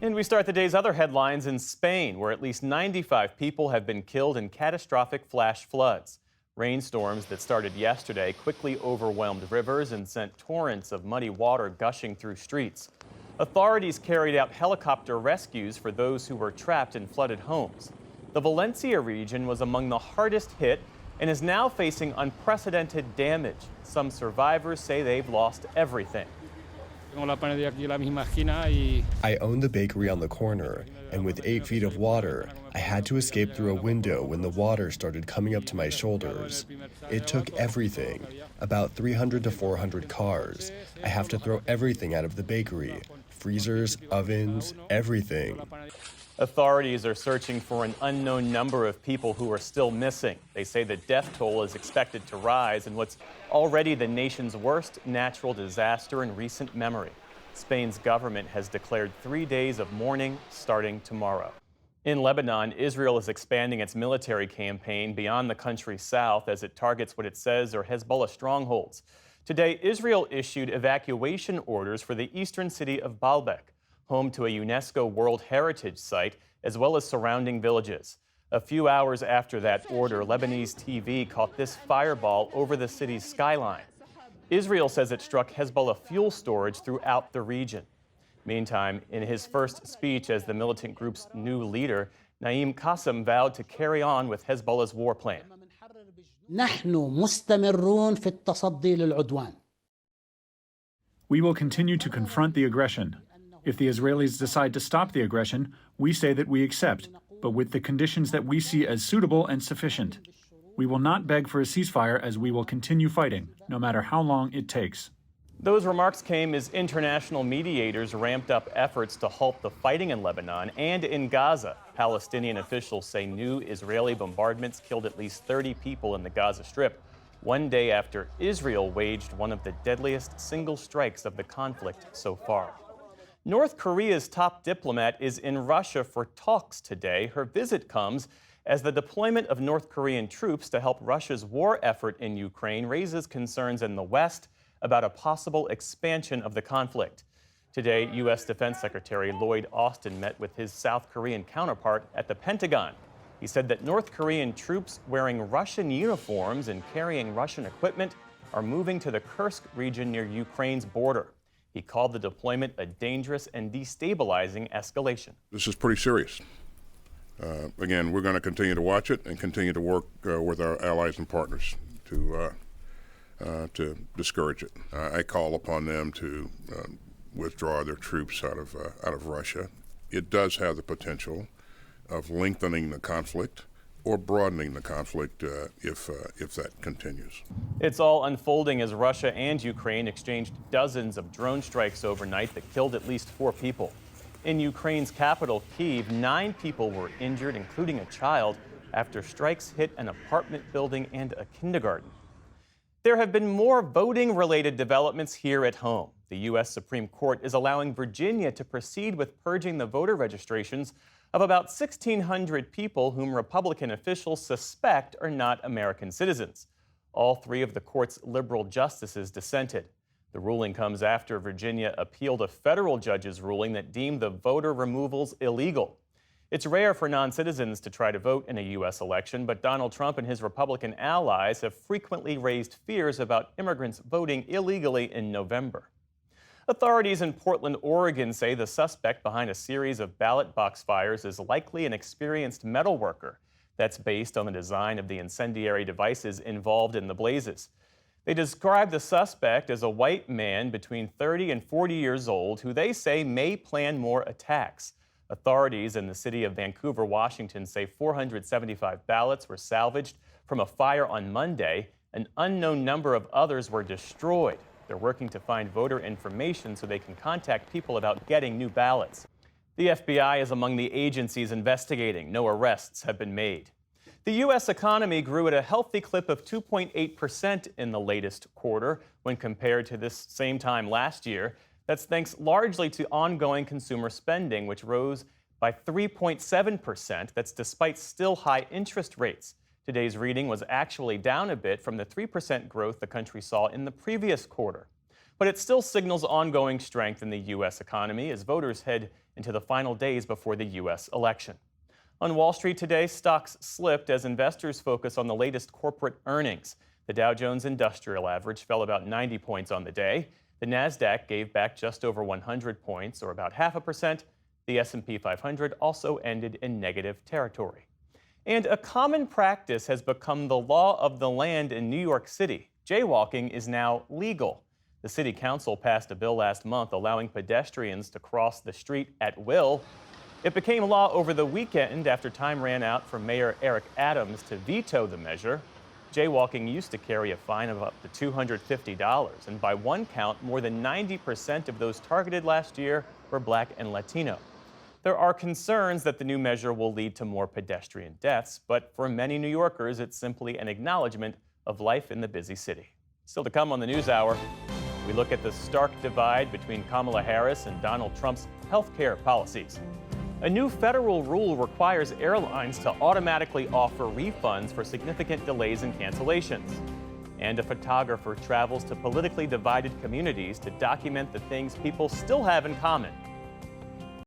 And we start the day's other headlines in Spain, where at least 95 people have been killed in catastrophic flash floods. Rainstorms that started yesterday quickly overwhelmed rivers and sent torrents of muddy water gushing through streets. Authorities carried out helicopter rescues for those who were trapped in flooded homes. The Valencia region was among the hardest hit and is now facing unprecedented damage. Some survivors say they've lost everything. I own the bakery on the corner, and with 8 feet of water, I had to escape through a window when the water started coming up to my shoulders. It took everything, about 300 to 400 cars. I have to throw everything out of the bakery, freezers, ovens, everything. Authorities are searching for an unknown number of people who are still missing. They say the death toll is expected to rise in what's already the nation's worst natural disaster in recent memory. Spain's government has declared 3 days of mourning starting tomorrow. In Lebanon, Israel is expanding its military campaign beyond the country's south as it targets what it says are Hezbollah strongholds. Today, Israel issued evacuation orders for the eastern city of Baalbek, home to a UNESCO World Heritage Site, as well as surrounding villages. A few hours after that order, Lebanese TV caught this fireball over the city's skyline. Israel says it struck Hezbollah fuel storage throughout the region. Meantime, in his first speech as the militant group's new leader, Naim Qassem vowed to carry on with Hezbollah's war plan. We will continue to confront the aggression. If the Israelis decide to stop the aggression, we say that we accept, but with the conditions that we see as suitable and sufficient. We will not beg for a ceasefire as we will continue fighting, no matter how long it takes. Those remarks came as international mediators ramped up efforts to halt the fighting in Lebanon and in Gaza. Palestinian officials say new Israeli bombardments killed at least 30 people in the Gaza Strip, one day after Israel waged one of the deadliest single strikes of the conflict so far. North Korea's top diplomat is in Russia for talks today. Her visit comes as the deployment of North Korean troops to help Russia's war effort in Ukraine raises concerns in the West about a possible expansion of the conflict. Today, U.S. Defense Secretary Lloyd Austin met with his South Korean counterpart at the Pentagon. He said that North Korean troops wearing Russian uniforms and carrying Russian equipment are moving to the Kursk region near Ukraine's border. He called the deployment a dangerous and destabilizing escalation. This is pretty serious. Again, we're going to continue to watch it and continue to work with our allies and partners to discourage it. I call upon them to withdraw their troops out of Russia. It does have the potential of lengthening the conflict or broadening the conflict if that continues. It's all unfolding as Russia and Ukraine exchanged dozens of drone strikes overnight that killed at least 4 people. In Ukraine's capital, Kyiv, 9 people were injured, including a child, after strikes hit an apartment building and a kindergarten. There have been more voting-related developments here at home. The U.S. Supreme Court is allowing Virginia to proceed with purging the voter registrations of about 1,600 people whom Republican officials suspect are not American citizens. All 3 of the court's liberal justices dissented. The ruling comes after Virginia appealed a federal judge's ruling that deemed the voter removals illegal. It's rare for non-citizens to try to vote in a U.S. election, but Donald Trump and his Republican allies have frequently raised fears about immigrants voting illegally in November. Authorities in Portland, Oregon say the suspect behind a series of ballot box fires is likely an experienced metal worker. That's based on the design of the incendiary devices involved in the blazes. They describe the suspect as a white man between 30 and 40 years old who they say may plan more attacks. Authorities in the city of Vancouver, Washington say 475 ballots were salvaged from a fire on Monday. An unknown number of others were destroyed. They're working to find voter information so they can contact people about getting new ballots. The FBI is among the agencies investigating. No arrests have been made. The U.S. economy grew at a healthy clip of 2.8% in the latest quarter when compared to this same time last year. That's thanks largely to ongoing consumer spending, which rose by 3.7%. That's despite still high interest rates. Today's reading was actually down a bit from the 3% growth the country saw in the previous quarter. But it still signals ongoing strength in the U.S. economy as voters head into the final days before the U.S. election. On Wall Street today, stocks slipped as investors focus on the latest corporate earnings. The Dow Jones Industrial Average fell about 90 points on the day. The Nasdaq gave back just over 100 points, or about 0.5%. The S&P 500 also ended in negative territory. And a common practice has become the law of the land in New York City. Jaywalking is now legal. The City Council passed a bill last month allowing pedestrians to cross the street at will. It became law over the weekend after time ran out for Mayor Eric Adams to veto the measure. Jaywalking used to carry a fine of up to $250, and by one count, more than 90% of those targeted last year were Black and Latino. There are concerns that the new measure will lead to more pedestrian deaths, but for many New Yorkers, it's simply an acknowledgement of life in the busy city. Still to come on the News Hour, we look at the stark divide between Kamala Harris and Donald Trump's health care policies. A new federal rule requires airlines to automatically offer refunds for significant delays and cancellations. And a photographer travels to politically divided communities to document the things people still have in common.